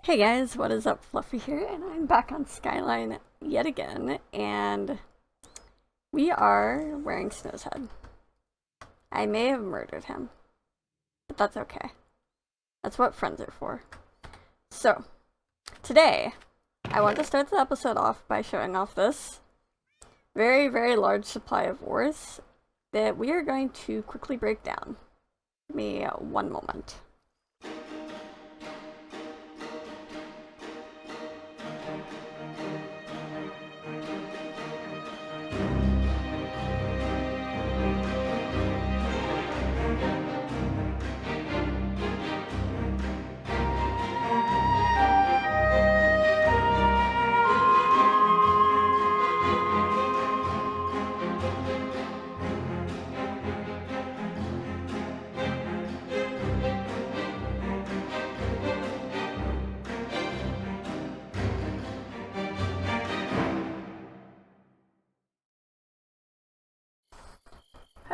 Hey guys, what is up? Fluffy here, and I'm back on Skyline yet again, and we are wearing Snow's head. I may have murdered him, but that's okay. That's what friends are for. So, today, I want to start the episode off by showing off this very, very large supply of ores that we are going to quickly break down. Give me one moment.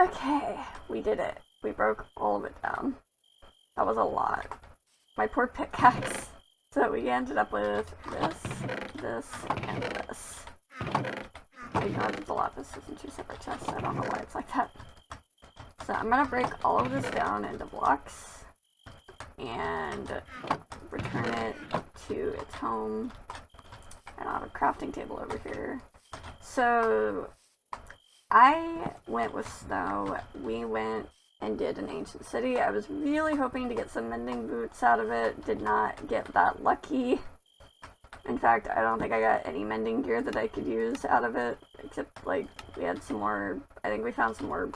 Okay, we did it. We broke all of it down. That was a lot. My poor pickaxe. So we ended up with this, and this. Ignore that the lapis is in two separate chests. I don't know why it's like that. So I'm gonna break all of this down into blocks and return it to its home. And I'll have a crafting table over here. So I went with Snow. We went and did an ancient city. I was really hoping to get some mending boots out of it. Did not get that lucky. In fact, I don't think I got any mending gear that I could use out of it. Except, like, we had some more... I think we found some more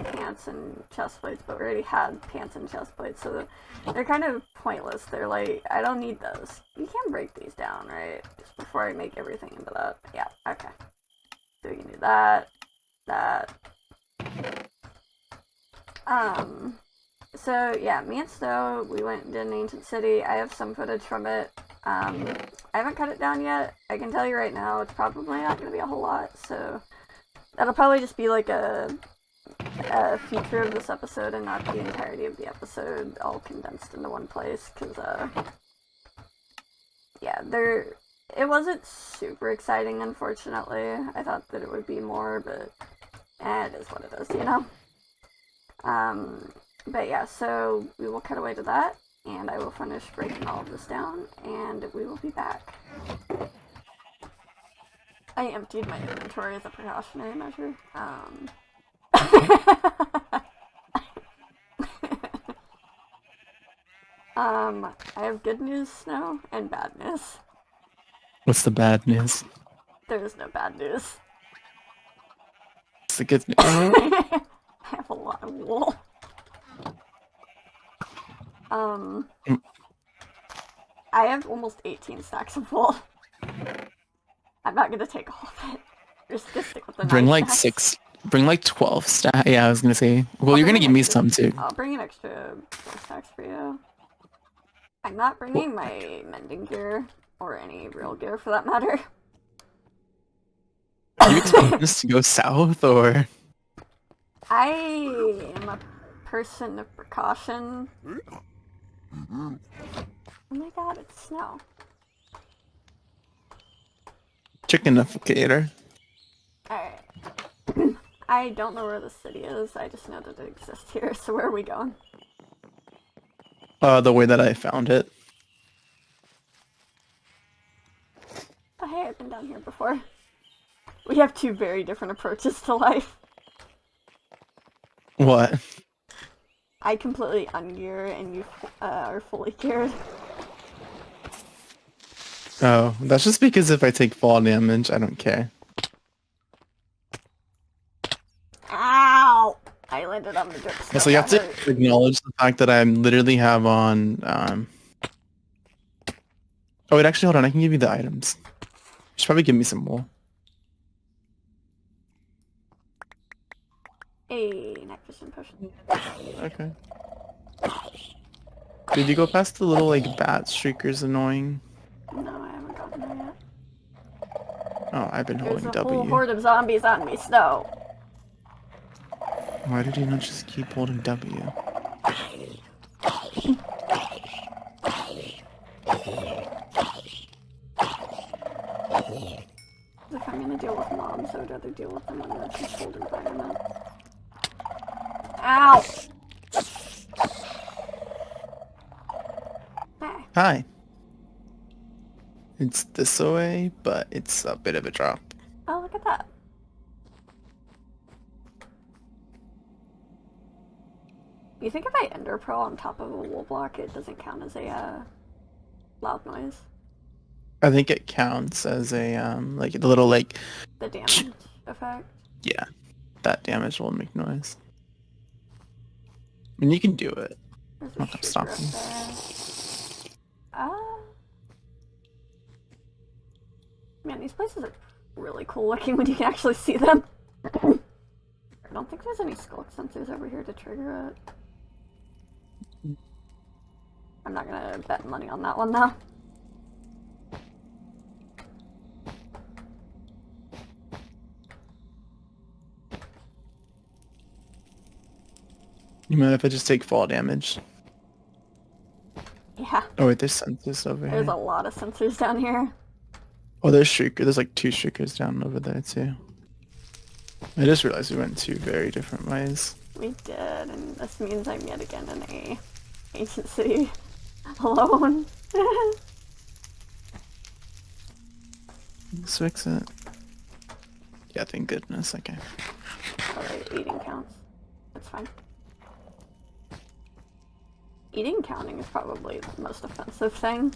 pants and chest plates, but we already had pants and chest plates, so they're kind of pointless. They're like, I don't need those. You can break these down, right? Just before I make everything into that. Yeah, okay. So we can do that. So yeah, me and Snow, we went and did an ancient city. I have some footage from it. I haven't cut it down yet. I can tell you right now, it's probably not going to be a whole lot, so that'll probably just be like a feature of this episode and not the entirety of the episode all condensed into one place, because, yeah, it wasn't super exciting, unfortunately. I thought that it would be more, but it is what it is, you know? But yeah, so we will cut away to that, and I will finish breaking all of this down, and we will be back. I emptied my inventory as a precautionary measure. I have good news, Snow, and bad news. What's the bad news? There is no bad news. What's the good news? I have a lot of wool. I have almost 18 stacks of wool. I'm not gonna take all of it. We're just gonna stick with the Bring like stacks. bring like 12 stack. Yeah, I was gonna say. Well, you're gonna give me some too. I'll bring an extra 4 stacks for you. I'm not bringing my mending gear, or any real gear for that matter. Are you expecting this to go south, or? I am a person of precaution. Oh my god, it's Snow. Chickenificator. Alright. I don't know where the city is, I just know that it exists here, so where are we going? The way that I found it. Oh hey, I've been down here before. We have two very different approaches to life. What? I completely ungear and you are fully geared. Oh, that's just because if I take fall damage, I don't care. Ow! I landed on the drip. So you have to acknowledge the fact that I literally have on, Oh wait, actually, hold on, I can give you the items. Should probably give me some wool. A night vision potion. Okay. Did you go past the little, like, bat streakers annoying? No, I haven't gotten there yet. Oh, I've been There's holding a W. whole horde of zombies on me, Snow. Why did you not just keep holding W? If I'm gonna deal with mobs, I would rather deal with them in a controlled environment. Ow! Hey. Hi. It's this way, but it's a bit of a drop. Oh, look at that. You think if I ender pearl on top of a wool block, it doesn't count as a loud noise? I think it counts as a like the little like The damage effect? yeah, that damage will make noise. I mean, you can do it. There's I'm a not shaker gonna up stop you. there. Man, these places are really cool looking when you can actually see them. I don't think there's any skulk sensors over here to trigger it. I'm not gonna bet money on that one though. You mind if I just take fall damage? Yeah, Oh wait, there's sensors over there's here. a lot of sensors down here. Oh, there's shrieker. There's like 2 shriekers down over there too. I just realized we went 2 very different ways. We did, and this means I'm yet again in a ancient city alone. Let's fix it. Yeah, thank goodness. Okay. Alright, eating counts. That's fine. Eating counting is probably the most offensive thing.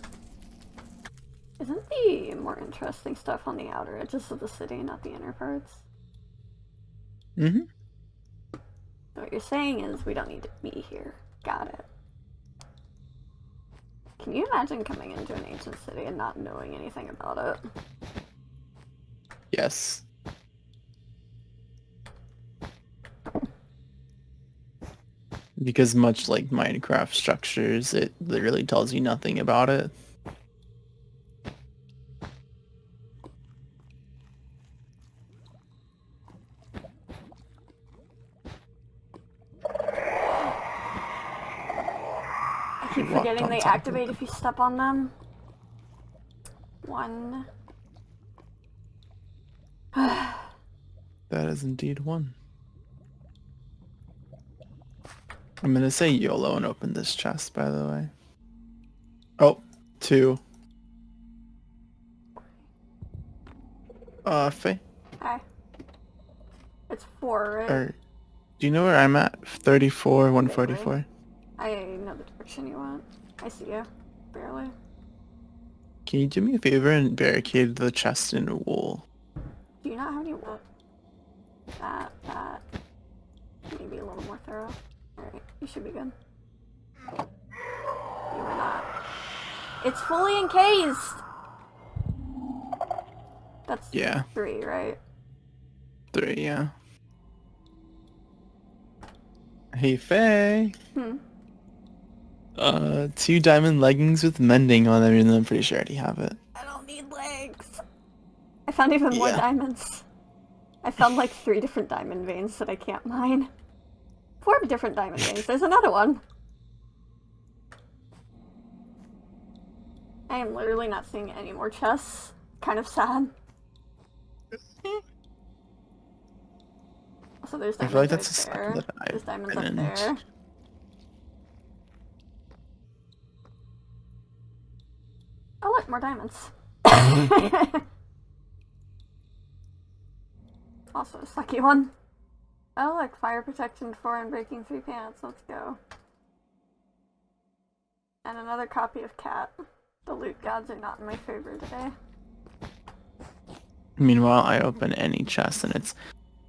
Isn't the more interesting stuff on the outer edges of the city, not the inner parts? Mm-hmm. So what you're saying is we don't need to be here. Got it. Can you imagine coming into an ancient city and not knowing anything about it? Yes. Because much like Minecraft structures, it literally tells you nothing about it. I keep forgetting they activate if you step on them. 1. That is indeed 1. I'm gonna say YOLO and open this chest, by the way. Oh, 2. Faye? Hi. It's 4, right? Or, do you know where I'm at? 34, 144. I know the direction you want. I see you. Barely. Can you do me a favor and barricade the chest in wool? Do you not have any wool? That. Maybe a little more thorough. Alright, you should be good. You are not. It's fully encased! That's Yeah. 3, right? 3, yeah. Hey, Faye. 2 diamond leggings with mending on them, even though I'm pretty sure I already have it. I don't need legs! I found even more Yeah. diamonds. I found like 3 different diamond veins that I can't mine. 4 different diamond veins. There's another one. I am literally not seeing any more chests. Kind of sad. Also, there's I diamonds feel like that's a right sign there. that I've There's diamonds been up in. there. Oh look, more diamonds. Also a sucky one. Oh look, fire protection 4 and breaking 3 pants. Let's go. And another copy of Cat. The loot gods are not in my favor today. Meanwhile, I open any chest and it's,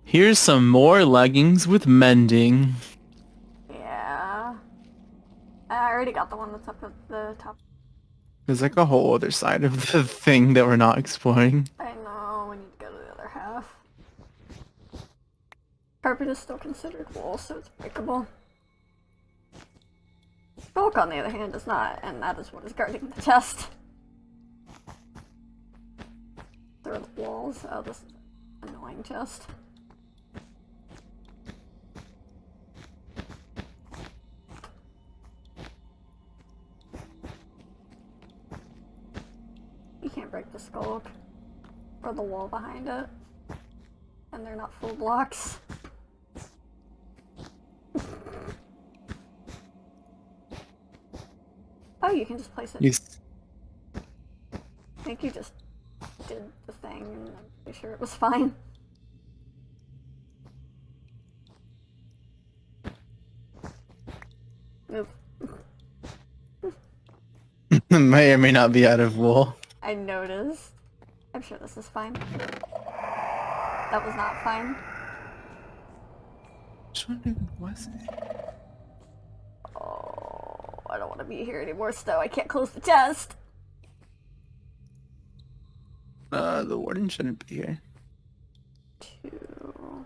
here's some more leggings with mending. Yeah. I already got the one that's up at the top. There's like a whole other side of the thing that we're not exploring. I know, we need to go to the other half. Carpet is still considered wool, so it's breakable. Bulk, on the other hand, is not, and that is what is guarding the chest. There are the walls. Oh, this is an annoying chest. can't break the skull or the wall behind it. And they're not full blocks. Oh, you can just place it. Yes. I think you just did the thing, and I'm pretty sure it was fine. Move. May or may not be out of wool. I noticed. I'm sure this is fine. That was not fine. Which one even was it? Oh, I don't want to be here anymore, Stowe. I can't close the chest. The warden shouldn't be here. 2.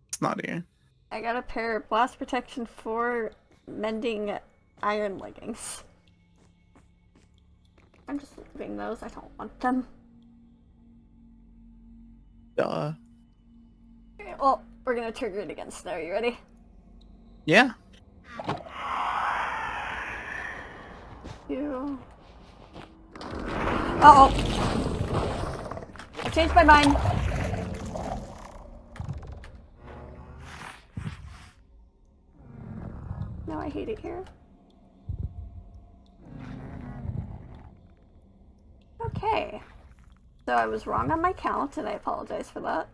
It's not here. I got a pair of blast protection 4 mending iron leggings. I'm just leaving those. I don't want them. Duh. Okay, well, we're gonna trigger it again, Snow. You ready? Yeah. 2. Uh-oh! I changed my mind! No, I hate it here. Okay. So I was wrong on my count, and I apologize for that.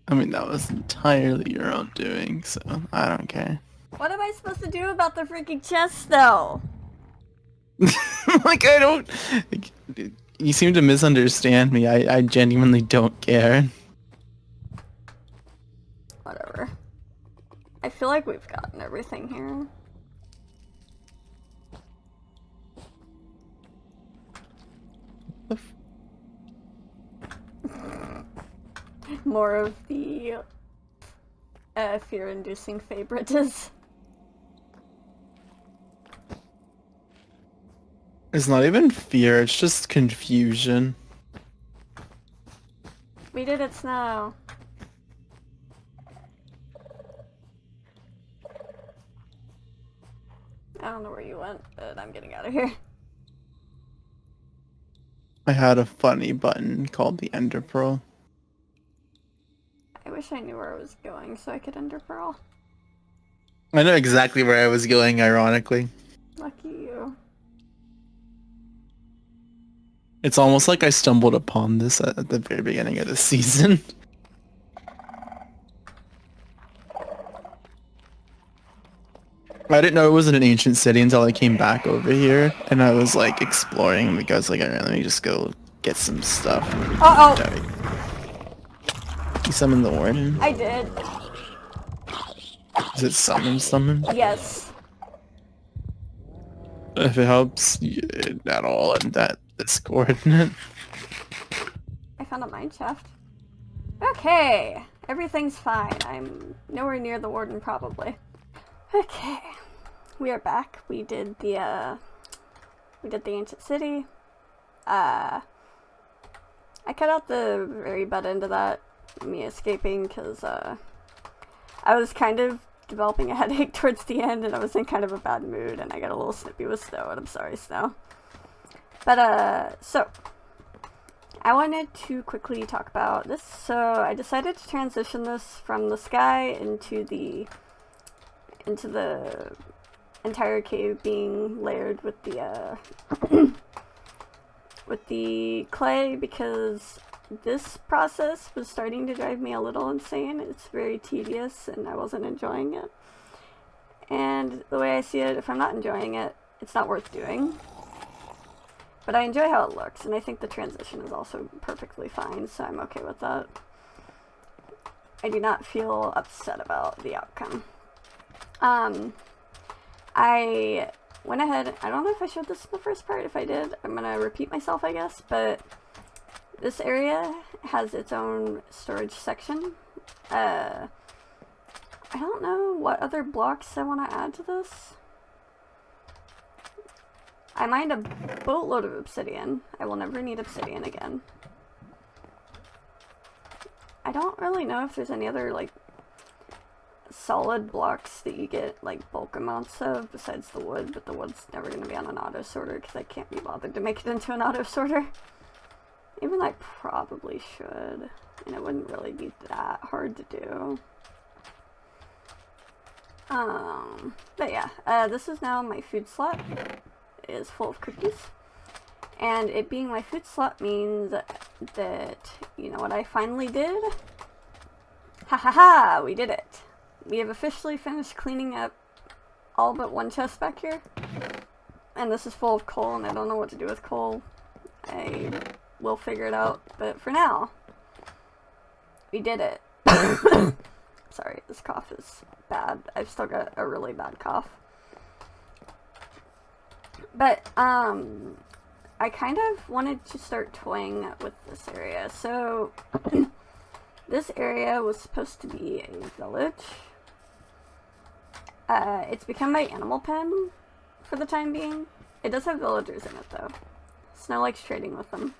I mean, that was entirely your own doing, so I don't care. What am I supposed to do about the freaking chest, though? Like, I don't... Like, you seem to misunderstand me. I genuinely don't care. Whatever. I feel like we've gotten everything here. The More of the fear-inducing favorites. It's not even fear, it's just confusion. We did it, Snow. I don't know where you went, but I'm getting out of here. I had a funny button called the Ender Pearl. I wish I knew where I was going so I could Ender Pearl. I know exactly where I was going, ironically. Lucky you. It's almost like I stumbled upon this at the very beginning of the season. I didn't know it was an ancient city until I came back over here, and I was like exploring because like, alright, let me just go get some stuff. Uh-oh! You summoned the warden? I did. Is it summon? Yes. If it helps at all in this coordinate. I found a mine shaft. Okay. Everything's fine. I'm nowhere near the warden, probably. Okay. We are back. We did the ancient city. I cut out the very butt end of that, me escaping, because I was kind of developing a headache towards the end, and I was in kind of a bad mood, and I got a little snippy with Snow, and I'm sorry, Snow. But, so, I wanted to quickly talk about this. So, I decided to transition this from the sky into the entire cave being layered with the, with the clay, because this process was starting to drive me a little insane. It's very tedious and I wasn't enjoying it. And the way I see it, if I'm not enjoying it, it's not worth doing. But I enjoy how it looks, and I think the transition is also perfectly fine, so I'm okay with that. I do not feel upset about the outcome. I went ahead, I don't know if I showed this in the first part. If I did, I'm gonna repeat myself, I guess, but this area has its own storage section. I don't know what other blocks I want to add to this. I mined a boatload of obsidian. I will never need obsidian again. I don't really know if there's any other, like, solid blocks that you get like bulk amounts of besides the wood, but the wood's never going to be on an auto sorter because I can't be bothered to make it into an auto sorter. Even though I probably should, and it wouldn't really be that hard to do. But yeah, this is now my food slot. It is full of cookies. And it being my food slot means that, you know what I finally did? Ha ha ha! We did it! We have officially finished cleaning up all but one chest back here. And this is full of coal, and I don't know what to do with coal. I will figure it out, but for now, we did it. Sorry, this cough is bad. I've still got a really bad cough. But, I kind of wanted to start toying with this area. So, this area was supposed to be a village. It's become my animal pen for the time being. It does have villagers in it, though. Snow likes trading with them.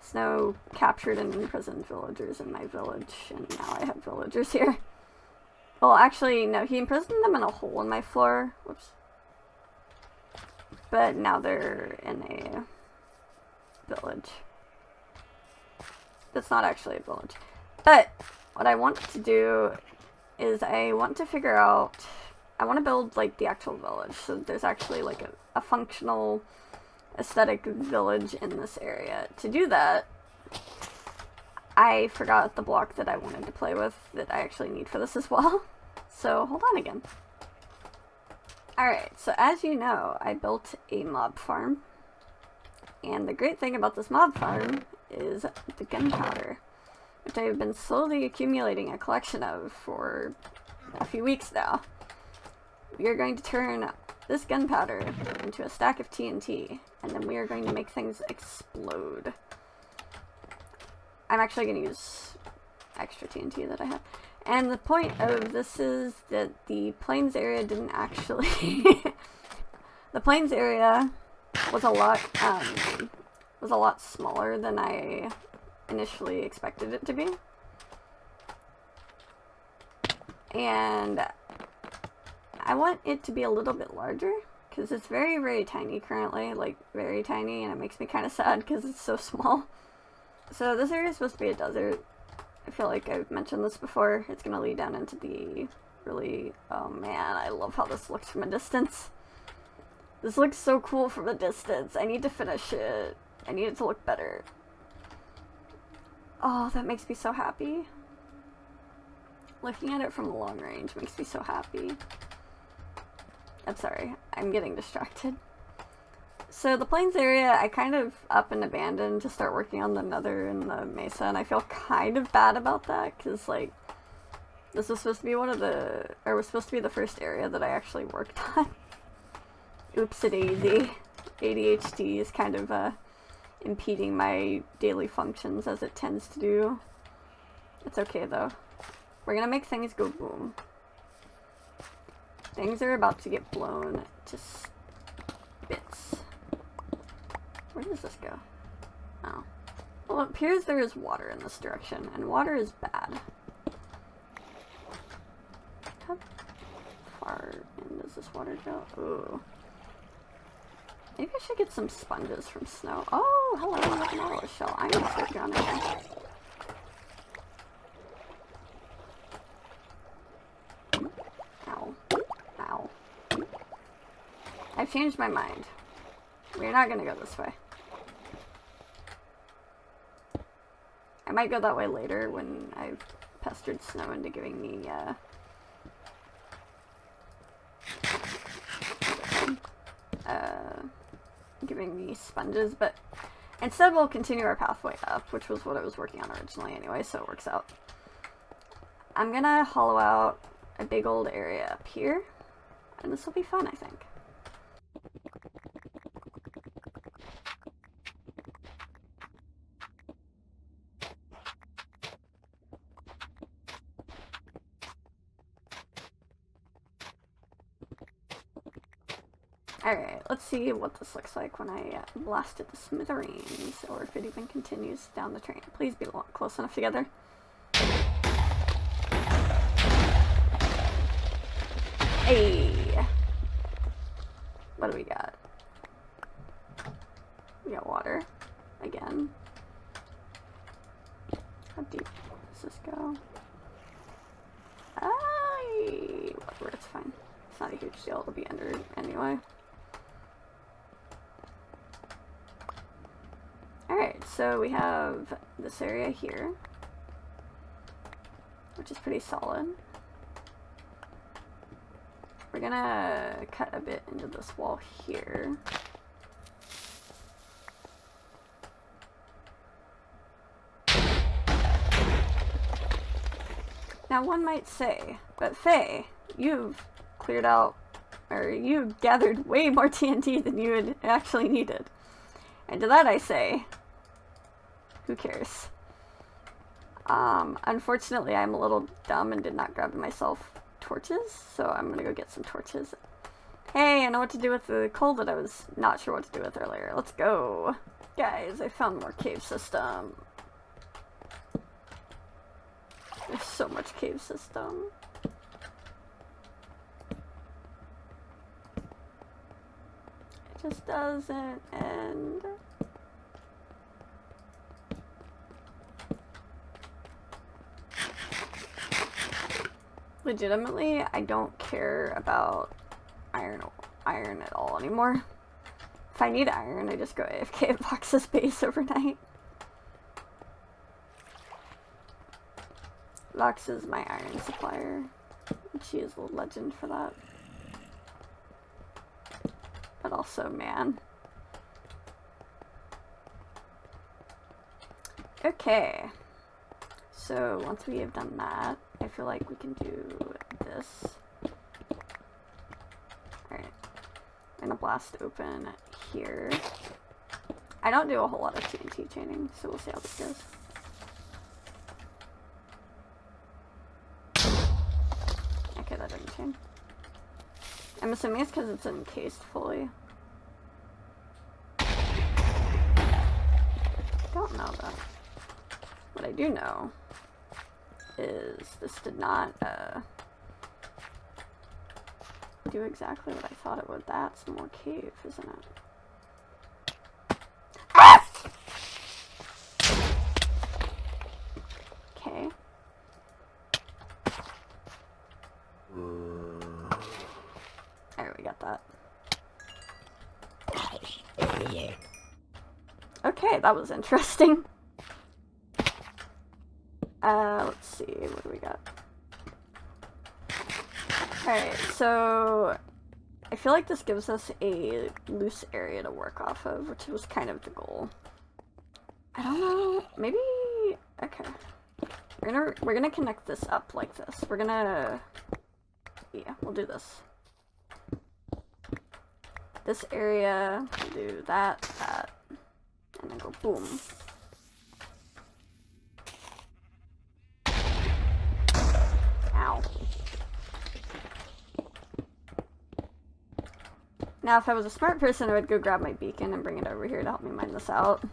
Snow captured and imprisoned villagers in my village, and now I have villagers here. Well, actually, no, he imprisoned them in a hole in my floor. Whoops. But now they're in a village. That's not actually a village. But what I want to do is I want to figure out, I want to build like the actual village. So there's actually like a functional aesthetic village in this area. To do that, I forgot the block that I wanted to play with that I actually need for this as well. So hold on again. Alright, so as you know, I built a mob farm. And the great thing about this mob farm is the gunpowder, which I have been slowly accumulating a collection of for a few weeks now. We are going to turn this gunpowder into a stack of TNT, and then we are going to make things explode. I'm actually going to use extra TNT that I have. And the point of this is that the plains area didn't actually... The plains area was a lot smaller than I initially expected it to be. And I want it to be a little bit larger, because it's very, very tiny currently, like very tiny, and it makes me kind of sad because it's so small. So this area is supposed to be a desert. I feel like I've mentioned this before. It's going to lead down into the really... Oh man, I love how this looks from a distance. This looks so cool from a distance. I need to finish it. I need it to look better. Oh, that makes me so happy. Looking at it from a long range makes me so happy. I'm sorry, I'm getting distracted. So the plains area, I kind of up and abandoned to start working on the nether and the mesa, and I feel kind of bad about that, because, like, this was supposed to be was supposed to be the first area that I actually worked on. Oopsie-daisy. ADHD is kind of, impeding my daily functions, as it tends to do. It's okay, though. We're gonna make things go boom. Things are about to get blown to bits. Where does this go? Oh. Well, it appears there is water in this direction, and water is bad. How far in does this water go? Ooh. Maybe I should get some sponges from snow. Oh, hello, marshmallow shell. I'm gonna start down there. Ow. Ow. I've changed my mind. We're not gonna go this way. I might go that way later when I've pestered Snow into giving me, sponges, but instead we'll continue our pathway up, which was what I was working on originally anyway, so it works out. I'm gonna hollow out a big old area up here, and this will be fun, I think. Alright, let's see what this looks like when I blast it to smithereens, or if it even continues down the train. Please be close enough together. Hey! What do we got? We got water. Again. How deep does this go? Whatever, it's fine. It's not a huge deal, it'll be under anyway. Alright, so we have this area here, which is pretty solid. We're gonna cut a bit into this wall here. Now one might say, but Faye, you've cleared out, or you gathered way more TNT than you had actually needed. And to that I say, who cares? Unfortunately I'm a little dumb and did not grab myself torches, so I'm gonna go get some torches. Hey, I know what to do with the coal that I was not sure what to do with earlier. Let's go. Guys, I found more cave system. There's so much cave system. It just doesn't end. Legitimately, I don't care about iron at all anymore. If I need iron, I just go AFK at Vox's base overnight. Vox is my iron supplier. She is a legend for that. But also, man. Okay. So, once we have done that, I feel like we can do this. Alright. I'm gonna blast open here. I don't do a whole lot of TNT chaining, so we'll see how this goes. Okay, that didn't chain. I'm assuming it's because it's encased fully. Don't know though. What I do know is this did not do exactly what I thought it would. That's more cave, isn't it? Ah! Okay. Alright, we got that. Okay, that was interesting. Let's see, what do we got? Alright, so I feel like this gives us a loose area to work off of, which was kind of the goal. I don't know, maybe, okay. We're gonna connect this up like this. We're gonna, yeah, we'll do this. This area, we'll do that, and then go boom. Ow. Now, if I was a smart person, I would go grab my beacon and bring it over here to help me mine this out.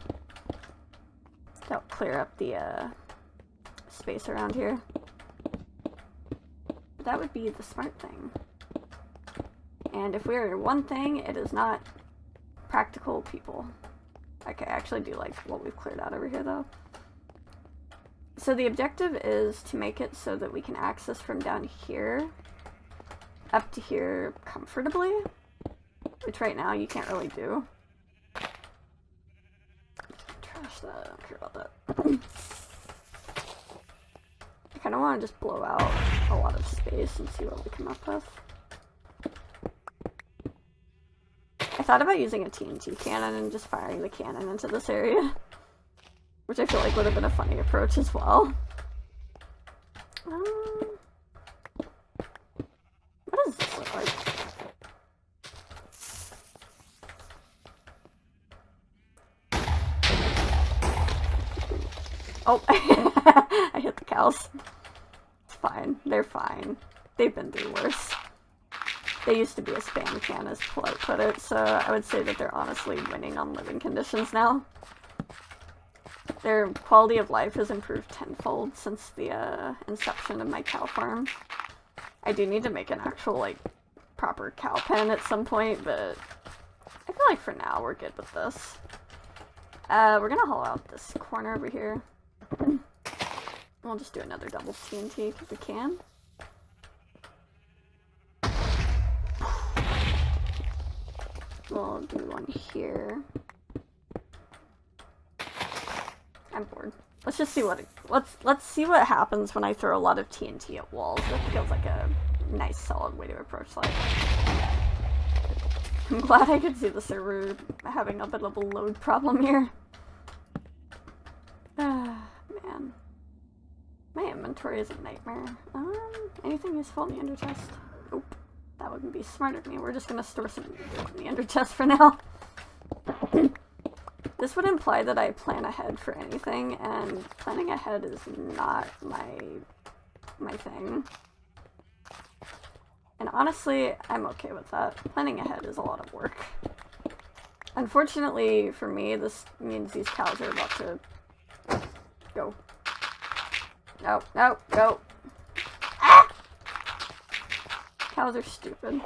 That'll clear up the, space around here. But that would be the smart thing. And if we're one thing, it is not practical people. Okay, I actually do like what we've cleared out over here, though. So the objective is to make it so that we can access from down here up to here comfortably, which right now you can't really do. Trash that, I don't care about that. I kind of want to just blow out a lot of space and see what we come up with. I thought about using a TNT cannon and just firing the cannon into this area, which I feel like would have been a funny approach as well. What does this look like? Oh, I hit the cows. It's fine. They're fine. They've been through worse. They used to be a spam can, as Polite put it, so I would say that they're honestly winning on living conditions now. Their quality of life has improved tenfold since the inception of my cow farm. I do need to make an actual, like, proper cow pen at some point, but I feel like for now we're good with this. We're gonna hollow out this corner over here. We'll just do another double TNT if we can. We'll do one here. I'm bored. Let's just see what let's see what happens when I throw a lot of TNT at walls. That feels like a nice solid way to approach life. I'm glad I could see the server having a bit of a load problem here. Man. My inventory is a nightmare. Anything useful in the ender chest? Nope. That wouldn't be smart of me. We're just gonna store some in the ender chest for now. This would imply that I plan ahead for anything, and planning ahead is not my thing. And honestly, I'm okay with that. Planning ahead is a lot of work. Unfortunately for me, this means these cows are about to go. No, no, go. Ah! Cows are stupid.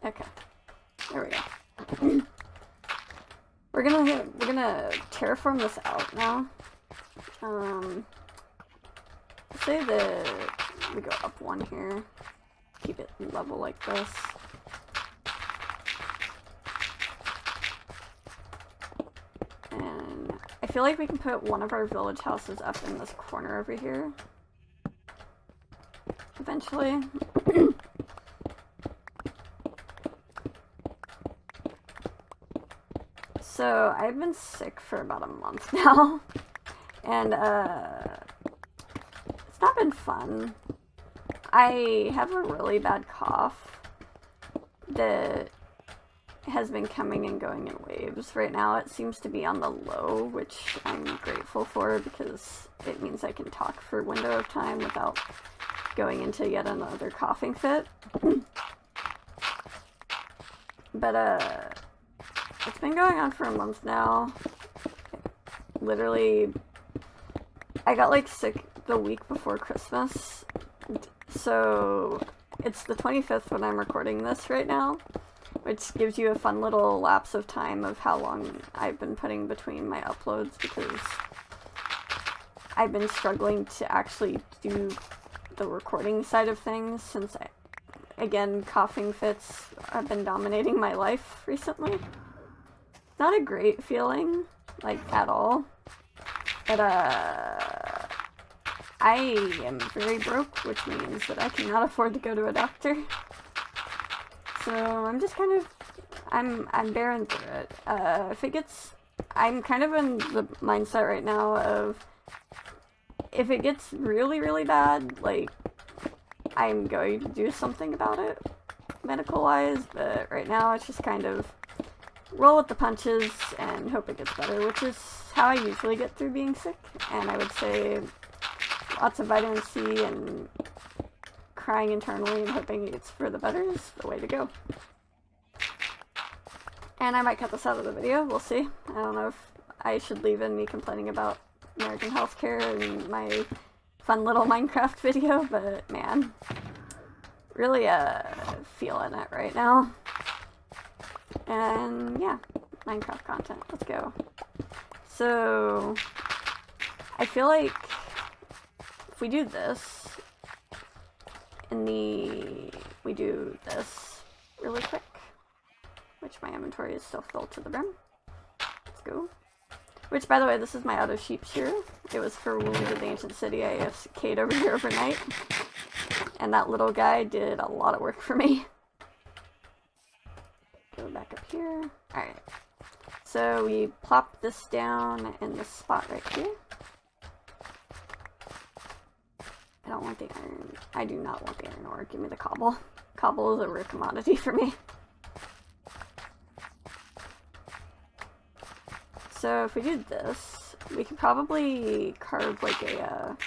Okay. There we go. We're gonna terraform this out now. Say that we go up one here. Keep it level like this. And I feel like we can put one of our village houses up in this corner over here. Eventually. So, I've been sick for about a month now, and it's not been fun. I have a really bad cough that has been coming and going in waves. Right now it seems to be on the low, which I'm grateful for because it means I can talk for a window of time without going into yet another coughing fit. But, it's been going on for a month now. Literally, I got like sick the week before Christmas. So, it's the 25th when I'm recording this right now, which gives you a fun little lapse of time of how long I've been putting between my uploads because I've been struggling to actually do the recording side of things since, again, coughing fits have been dominating my life recently. Not a great feeling, like, at all, but, I am very broke, which means that I cannot afford to go to a doctor, so I'm just kind of, I'm bearing through it. I'm kind of in the mindset right now of, if it gets really, really bad, like, I'm going to do something about it, medical-wise, but right now it's just kind of roll with the punches and hope it gets better, which is how I usually get through being sick, and I would say lots of vitamin C and crying internally and hoping it gets for the better is the way to go. And I might cut this out of the video, we'll see. I don't know if I should leave in me complaining about American healthcare and my fun little Minecraft video, but man, really feeling it right now. And yeah, Minecraft content, let's go. So, I feel like if we do this, we do this really quick, which my inventory is still filled to the brim. Let's go. Which, by the way, this is my auto sheep shearer. It was for when we did the ancient city. I AFK'd over here overnight, and that little guy did a lot of work for me. Go back up here. Alright. So we plop this down in this spot right here. I don't want the iron. I do not want the iron ore. Give me the cobble. Cobble is a rare commodity for me. So if we do this, we could probably carve like a,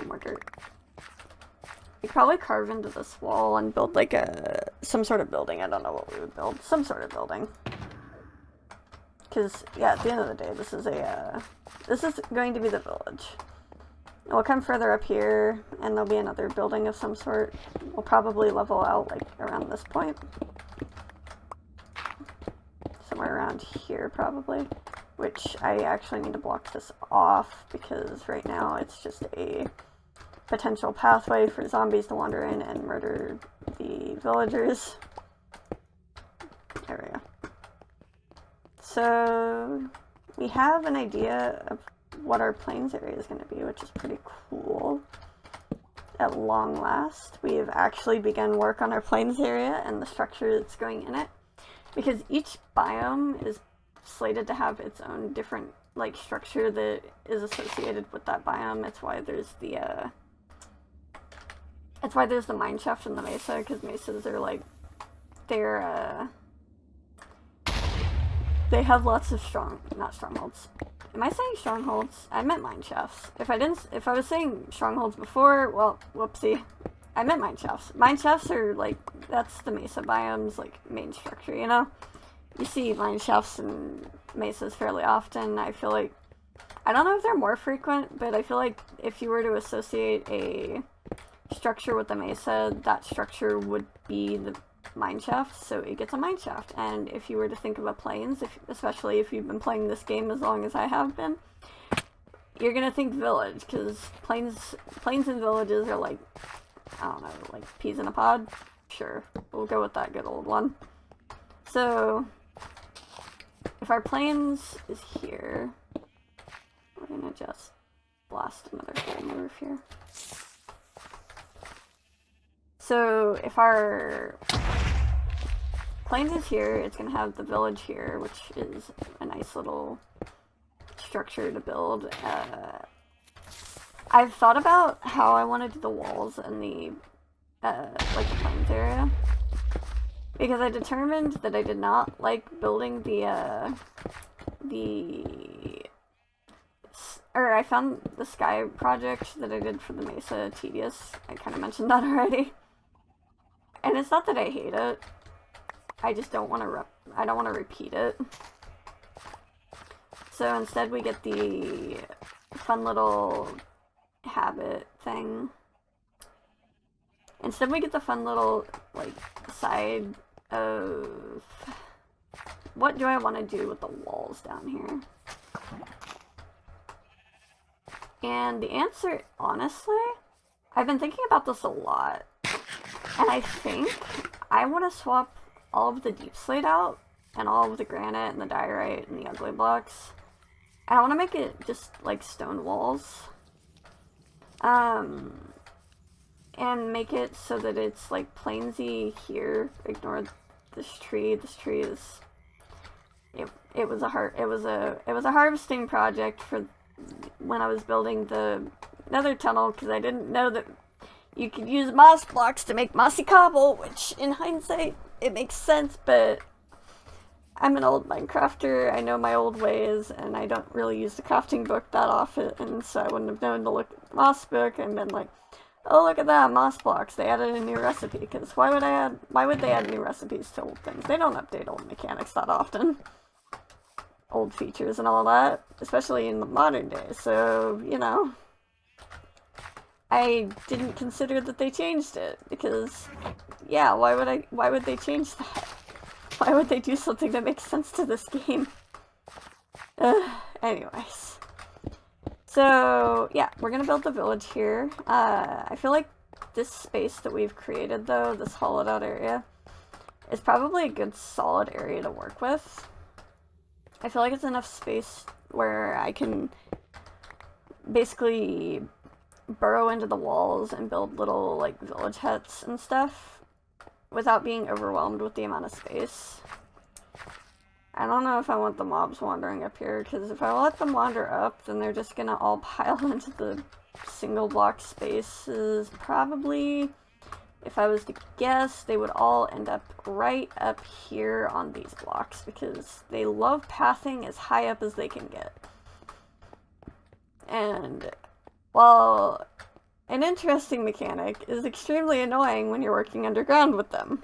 more dirt. We could probably carve into this wall and build like some sort of building. I don't know what we would build. Some sort of building. Because, yeah, at the end of the day, this is going to be the village. We'll come further up here, and there'll be another building of some sort. We'll probably level out, like, around this point. Somewhere around here, probably. Which I actually need to block this off, because right now it's just a potential pathway for zombies to wander in and murder the villagers. There we go. So, we have an idea of what our plains area is going to be, which is pretty cool. At long last, we have actually begun work on our plains area and the structure that's going in it. Because each biome is slated to have its own different, like, structure that is associated with that biome. It's why there's the, mine shaft and the mesa, because mesas are, like, they're, they have lots of not strongholds. Am I saying strongholds? I meant mine shafts. If I was saying strongholds before, well, whoopsie. I meant mine shafts. Mine shafts are, like, that's the mesa biome's, like, main structure, you know? You see mine shafts and mesas fairly often. I feel like, I don't know if they're more frequent, but I feel like if you were to associate a structure with the mesa, that structure would be the mine shaft, so it gets a mine shaft. And if you were to think of a plains, especially if you've been playing this game as long as I have been, you're gonna think village, because plains and villages are like, I don't know, like peas in a pod? Sure, we'll go with that good old one. So, if our plains is here, we're gonna just blast another hole in the roof here. So, if our plains is here, it's gonna have the village here, which is a nice little structure to build. I've thought about how I want to do the walls and the, like the plains area. Because I determined that I did not like building I found the sky project that I did for the mesa tedious. I kind of mentioned that already. And it's not that I hate it. I just don't want to I don't want to repeat it. So instead we get the fun little habit thing. Instead we get the fun little, like, side of what do I want to do with the walls down here? And the answer, honestly, I've been thinking about this a lot. And I think I want to swap all of the deep slate out, and all of the granite and the diorite and the ugly blocks. And I want to make it just like stone walls. And make it so that it's like plainsy here. Ignore this tree. This tree is it was a harvesting project for when I was building the nether tunnel, because I didn't know that you could use moss blocks to make mossy cobble, which in hindsight it makes sense, but I'm an old Minecrafter, I know my old ways, and I don't really use the crafting book that often, and so I wouldn't have known to look at the moss book and been like, oh, look at that, moss blocks, they added a new recipe, because why would they add new recipes to old things? They don't update old mechanics that often. Old features and all that, especially in the modern day, so, you know, I didn't consider that they changed it, because, yeah, why would they change that? Why would they do something that makes sense to this game? Anyways. So, yeah, we're gonna build the village here. I feel like this space that we've created, though, this hollowed out area, is probably a good solid area to work with. I feel like it's enough space where I can basically burrow into the walls and build little, like, village huts and stuff without being overwhelmed with the amount of space. I don't know if I want the mobs wandering up here, because if I let them wander up, then they're just gonna all pile into the single block spaces. Probably, if I was to guess, they would all end up right up here on these blocks, because they love pathing as high up as they can get. And while an interesting mechanic, is extremely annoying when you're working underground with them,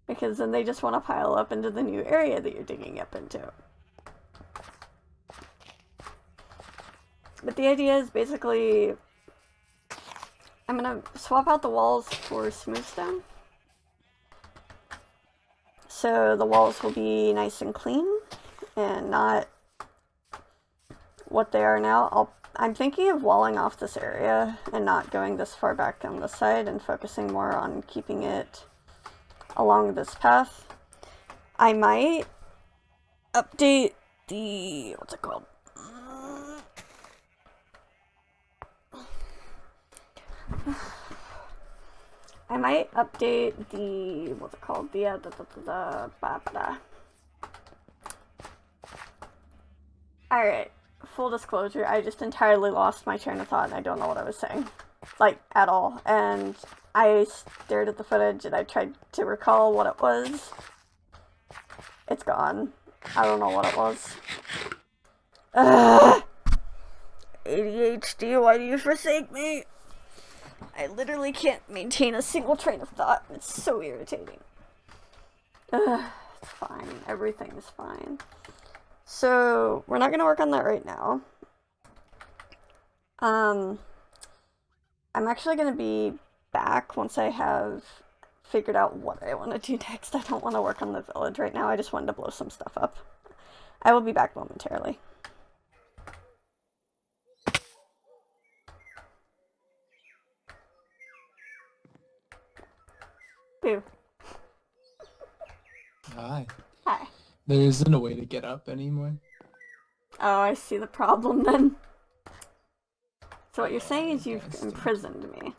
because then they just want to pile up into the new area that you're digging up into. But the idea is basically I'm gonna swap out the walls for smooth stone. So the walls will be nice and clean and not what they are now. I'm thinking of walling off this area and not going this far back on this side and focusing more on keeping it along this path. I might update the, what's it called? I might update the, what's it called? Alright, full disclosure, I just entirely lost my train of thought and I don't know what I was saying. Like, at all. And I stared at the footage and I tried to recall what it was. It's gone. I don't know what it was. Ugh! ADHD, why do you forsake me? I literally can't maintain a single train of thought. It's so irritating. Ugh, it's fine. Everything's fine. So, we're not going to work on that right now. I'm actually going to be back once I have figured out what I want to do next. I don't want to work on the village right now. I just wanted to blow some stuff up. I will be back momentarily. Boo. Hi. Hi. There isn't a way to get up anymore. Oh, I see the problem then. So what you're saying is you've imprisoned me.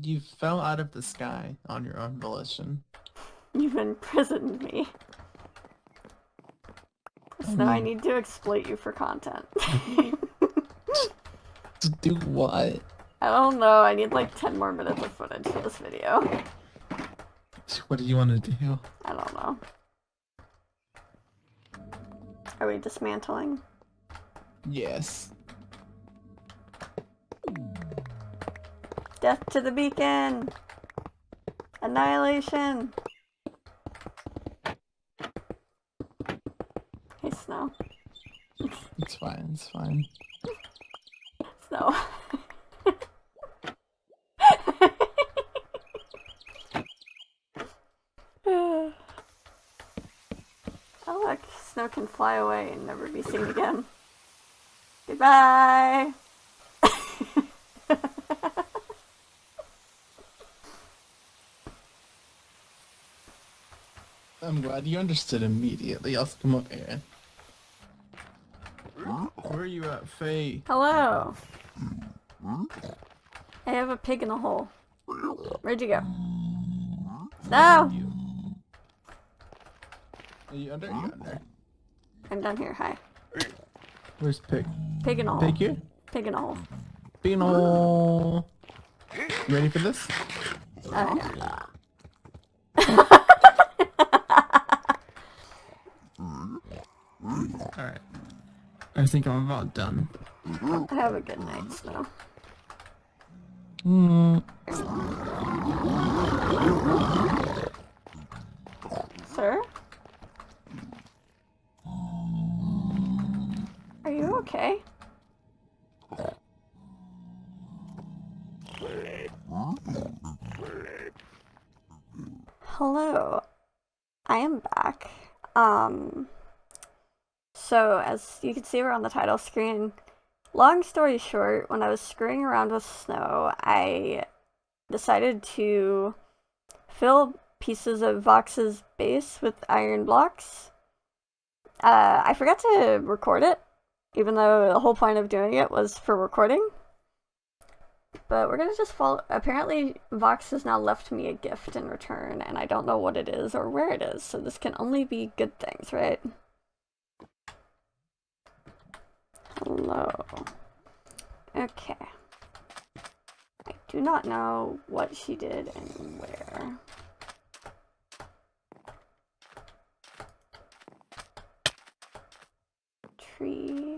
You fell out of the sky on your own volition. You've imprisoned me. So I need to exploit you for content. To do what? I don't know, I need like 10 more minutes of footage for this video. What do you want to do? I don't know. Are we dismantling? Yes. Death to the beacon! Annihilation! Hey, Snow. It's fine, it's fine. Snow. Oh look, Snow can fly away and never be seen again. Goodbye! I'm glad you understood immediately. I'll come up here. Where are you at, Faye? Hello! I have a pig in a hole. Where'd you go? No! Are you under? You're under. I'm down here, hi. Where's Pig? Pig in a hole. Pig here? Pig in a hole. Pig in a hole. You ready for this? Yeah. Alright. I think I'm about done. Have a good night, Snow. Sir? Are you okay? Hello. I am back. So as you can see, we're on the title screen. Long story short, when I was screwing around with Snow, I decided to fill pieces of Vox's base with iron blocks. I forgot to record it, even though the whole point of doing it was for recording. But we're gonna just follow. Apparently, Vox has now left me a gift in return, and I don't know what it is or where it is, so this can only be good things, right? Hello. Okay. I do not know what she did and where. Tree.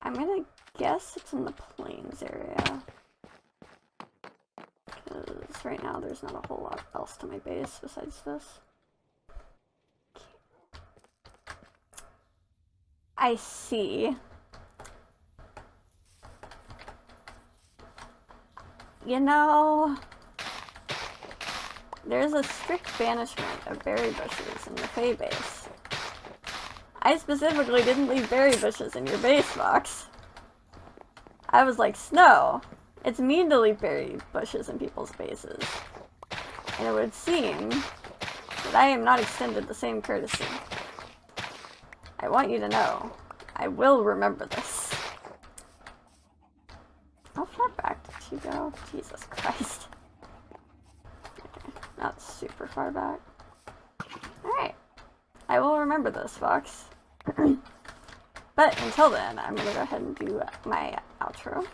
I'm gonna guess it's in the plains area. Because right now there's not a whole lot else to my base besides this. I see. You know, there's a strict banishment of berry bushes in the Fae base. I specifically didn't leave berry bushes in your base, Fox. I was like, Snow, it's mean to leave berry bushes in people's bases. And it would seem that I am not extended the same courtesy. I want you to know, I will remember this. How far back did she go? Jesus Christ. Okay, not super far back. Alright. I will remember this, Fox. But until then, I'm gonna go ahead and do my outro.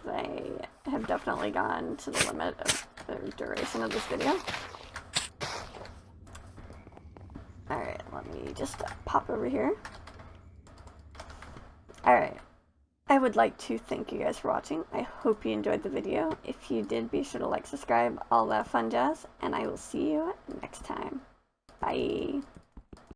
I have definitely gone to the limit of the duration of this video. Alright, let me just pop over here. Alright. I would like to thank you guys for watching. I hope you enjoyed the video. If you did, be sure to like, subscribe, all that fun jazz, and I will see you next time. Bye.